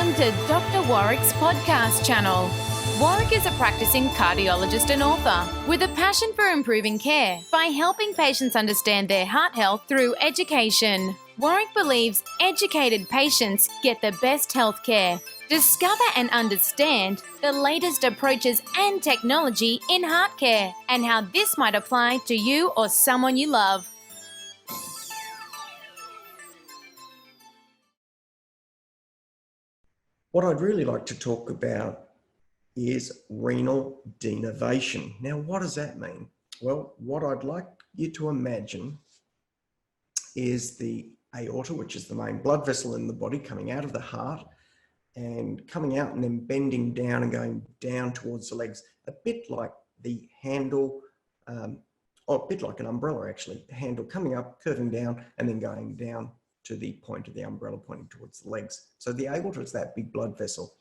Welcome to Dr. Warrick's podcast channel. Warrick is a practicing cardiologist and author with a passion for improving care by helping patients understand their heart health through education. Warrick believes educated patients get the best health care. Discover and understand the latest approaches and technology in heart care and how this might apply to you or someone you love. What I'd really like to talk about is renal denervation. Now, what does that mean? Well, what I'd like you to imagine is the aorta, which is the main blood vessel in the body, coming out of the heart and coming out and then bending down and going down towards the legs, a bit like the handle, or a bit like an umbrella actually, the handle coming up, curving down, and then going down to the point of the umbrella pointing towards the legs. So the aorta is that big blood vessel.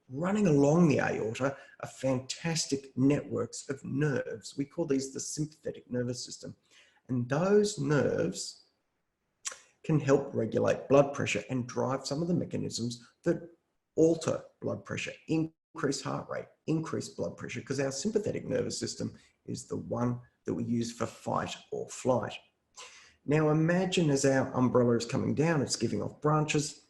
Running along the aorta are fantastic networks of nerves. We call these the sympathetic nervous system. And those nerves can help regulate blood pressure and drive some of the mechanisms that alter blood pressure, increase heart rate, increase blood pressure, because our sympathetic nervous system is the one that we use for fight or flight. Now imagine as our umbrella is coming down, it's giving off branches.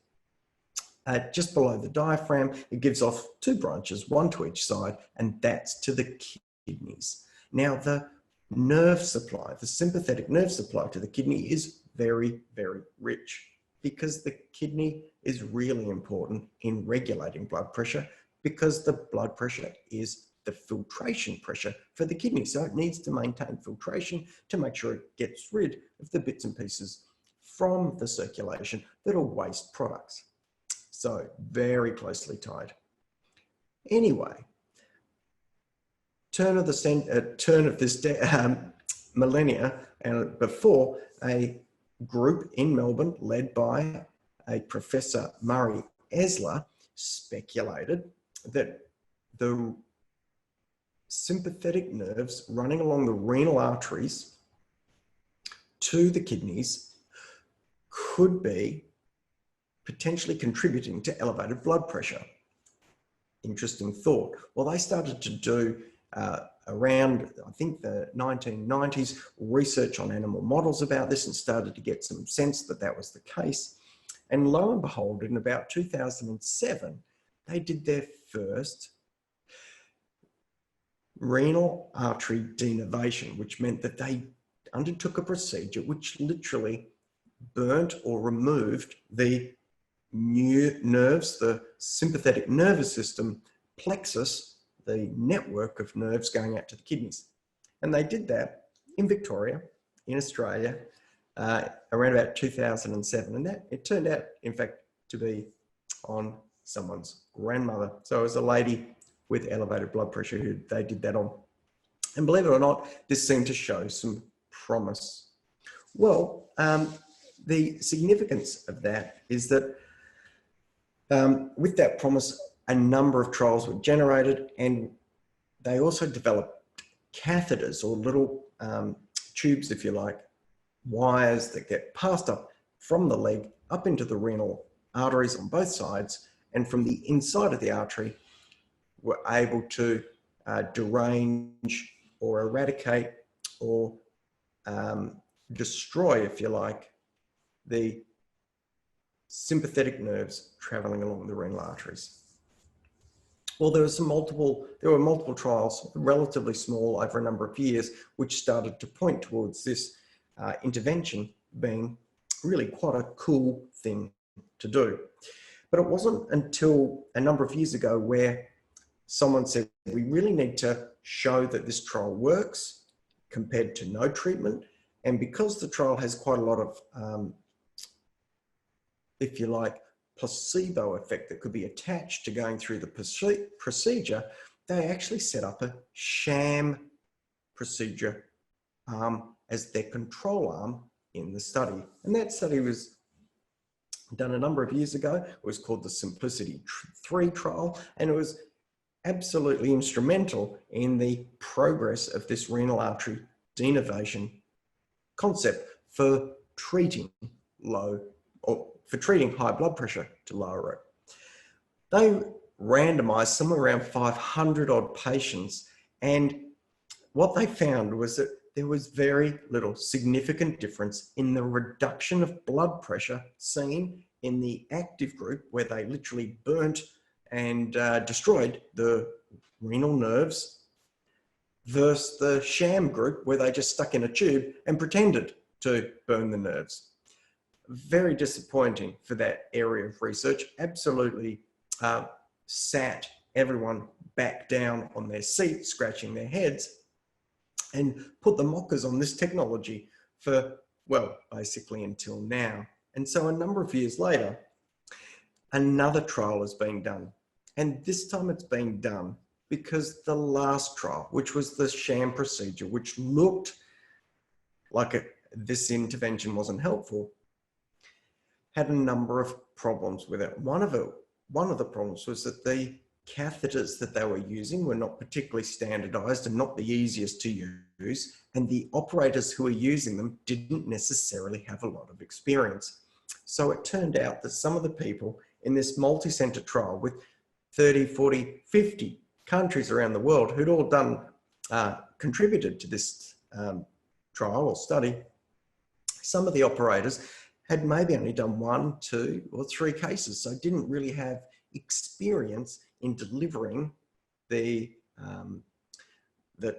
Just below the diaphragm, it gives off two branches, one to each side, and that's to the kidneys. Now the nerve supply, the sympathetic nerve supply to the kidney is very, very rich because the kidney is really important in regulating blood pressure because the blood pressure is the filtration pressure for the kidney. So it needs to maintain filtration to make sure it gets rid of the bits and pieces from the circulation that are waste products. So very closely tied. Anyway, turn of this millennia and before, a group in Melbourne led by a Professor Murray Esler speculated that the sympathetic nerves running along the renal arteries to the kidneys could be potentially contributing to elevated blood pressure. Interesting thought. Well, they started to do around, I think, the 1990s, research on animal models about this and started to get some sense that that was the case. And lo and behold, in about 2007, they did their first renal artery denervation, which meant that they undertook a procedure which literally burnt or removed the new nerves, the sympathetic nervous system plexus, the network of nerves going out to the kidneys. And they did that in Victoria, in Australia, around about 2007. And that, it turned out, in fact, to be on someone's grandmother. So it was a lady with elevated blood pressure who they did that on. And believe it or not, this seemed to show some promise. Well, the significance of that is that with that promise, a number of trials were generated, and they also developed catheters or little tubes, if you like, wires that get passed up from the leg up into the renal arteries on both sides, and from the inside of the artery were able to derange or eradicate or destroy, if you like, the sympathetic nerves traveling along the renal arteries. Well, there were multiple trials, relatively small over a number of years, which started to point towards this intervention being really quite a cool thing to do. But it wasn't until a number of years ago where someone said, we really need to show that this trial works compared to no treatment. And because the trial has quite a lot of, if you like, placebo effect that could be attached to going through the procedure, they actually set up a sham procedure as their control arm in the study. And that study was done a number of years ago. It was called the Simplicity 3 trial, and it was absolutely instrumental in the progress of this renal artery denervation concept for treating high blood pressure to lower it. They randomized somewhere around 500 odd patients, and what they found was that there was very little significant difference in the reduction of blood pressure seen in the active group, where they literally burnt and destroyed the renal nerves, versus the sham group, where they just stuck in a tube and pretended to burn the nerves. Very disappointing for that area of research. Absolutely sat everyone back down on their seat, scratching their heads, and put the mockers on this technology for, well, basically until now. And so a number of years later, another trial is being done. And this time it's being done because the last trial, which was the sham procedure, which looked like this intervention wasn't helpful, had a number of problems with it. One of the problems was that the catheters that they were using were not particularly standardized and not the easiest to use, and the operators who were using them didn't necessarily have a lot of experience. So it turned out that some of the people in this multi-center trial with 30, 40, 50 countries around the world who'd all contributed to this trial or study, some of the operators had maybe only done 1, 2, or 3 cases, so didn't really have experience in delivering the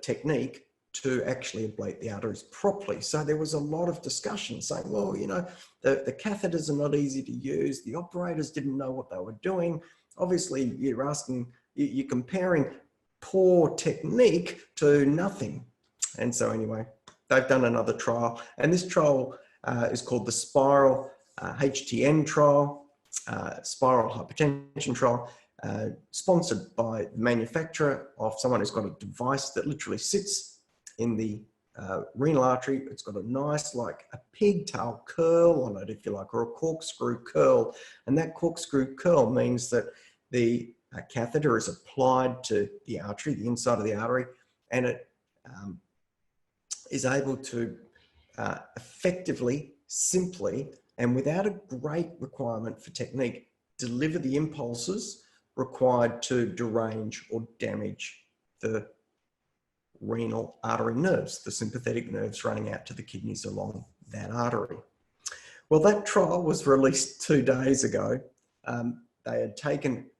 technique to actually ablate the arteries properly. So there was a lot of discussion saying, well, you know, the catheters are not easy to use. The operators didn't know what they were doing. Obviously, you're comparing poor technique to nothing. And so anyway, they've done another trial, and this trial is called the Spiral HTN trial, Spiral Hypertension trial, sponsored by the manufacturer of someone who's got a device that literally sits in the renal artery. It's got a nice, like a pigtail curl on it, if you like, or a corkscrew curl. And that corkscrew curl means that the catheter is applied to the artery, the inside of the artery, and it is able to effectively, simply, and without a great requirement for technique, deliver the impulses required to derange or damage the renal artery nerves, the sympathetic nerves running out to the kidneys along that artery. Well, that trial was released 2 days ago. They had taken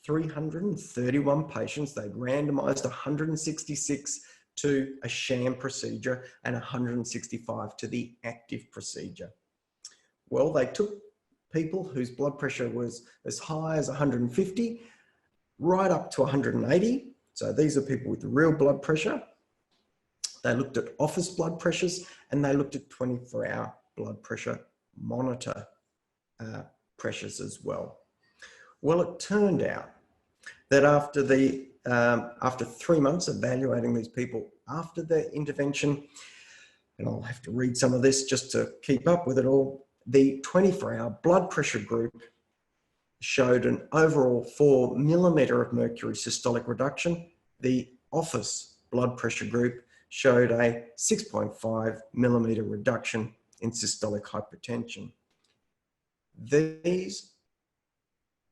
331 patients. They'd randomized 166 to a sham procedure and 165 to the active procedure. Well, they took people whose blood pressure was as high as 150 right up to 180. So these are people with real blood pressure. They looked at office blood pressures, and they looked at 24-hour blood pressure monitor pressures as well. Well, it turned out that after 3 months evaluating these people after the intervention, and I'll have to read some of this just to keep up with it all, the 24-hour blood pressure group showed an overall 4 millimeter of mercury systolic reduction. The office blood pressure group showed a 6.5 millimeter reduction in systolic hypertension. These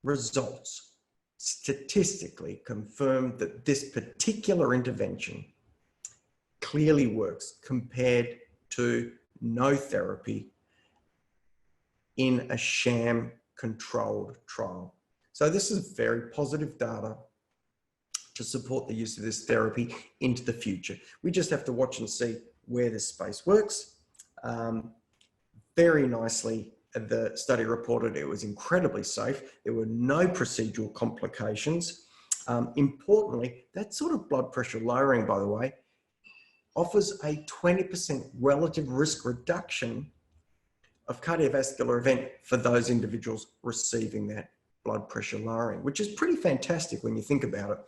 results statistically confirmed that this particular intervention clearly works compared to no therapy in a sham controlled trial. So this is very positive data to support the use of this therapy into the future. We just have to watch and see where this space works. Very nicely, the study reported it was incredibly safe. There were no procedural complications. Importantly, that sort of blood pressure lowering, by the way, offers a 20% relative risk reduction of cardiovascular event for those individuals receiving that blood pressure lowering, which is pretty fantastic when you think about it.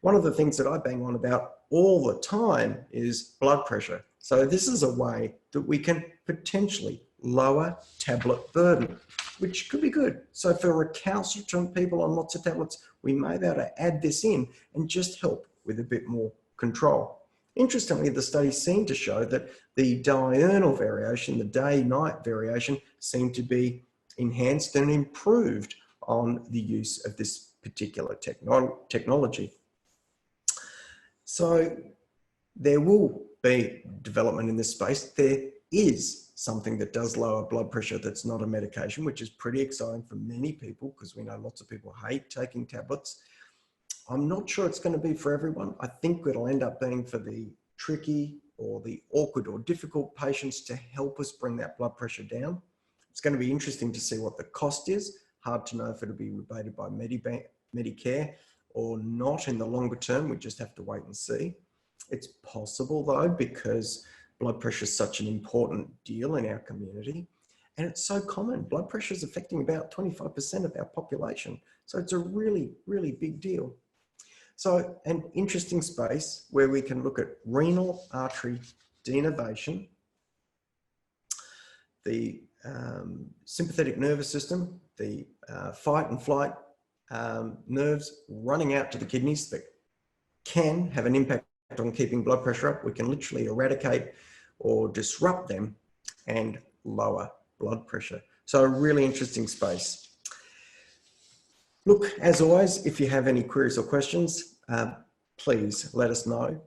One of the things that I bang on about all the time is blood pressure. So this is a way that we can potentially lower tablet burden, which could be good. So for recalcitrant people on lots of tablets, we may be able to add this in and just help with a bit more control. Interestingly, the study seemed to show that the diurnal variation, the day-night variation, seemed to be enhanced and improved on the use of this particular technology. So there will be development in this space. There is something that does lower blood pressure that's not a medication, which is pretty exciting for many people because we know lots of people hate taking tablets. I'm not sure it's going to be for everyone. I think it'll end up being for the tricky or the awkward or difficult patients to help us bring that blood pressure down. It's going to be interesting to see what the cost is. Hard to know if it'll be rebated by Medicare or not in the longer term. We just have to wait and see. It's possible though, because blood pressure is such an important deal in our community and it's so common. Blood pressure is affecting about 25% of our population. So it's a really, really big deal. So an interesting space where we can look at renal artery denervation, the sympathetic nervous system, the fight and flight nerves running out to the kidneys that can have an impact on keeping blood pressure up. We can literally eradicate or disrupt them and lower blood pressure. So a really interesting space. Look, as always, if you have any queries or questions, please let us know.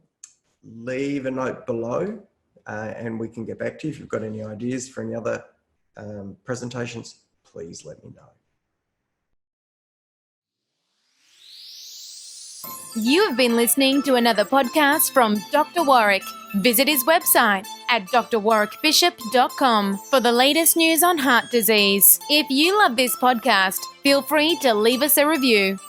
Leave a note below and we can get back to you. If you've got any ideas for any other presentations, please let me know. You have been listening to another podcast from Dr. Warrick. Visit his website at drwarrickbishop.com for the latest news on heart disease. If you love this podcast, feel free to leave us a review.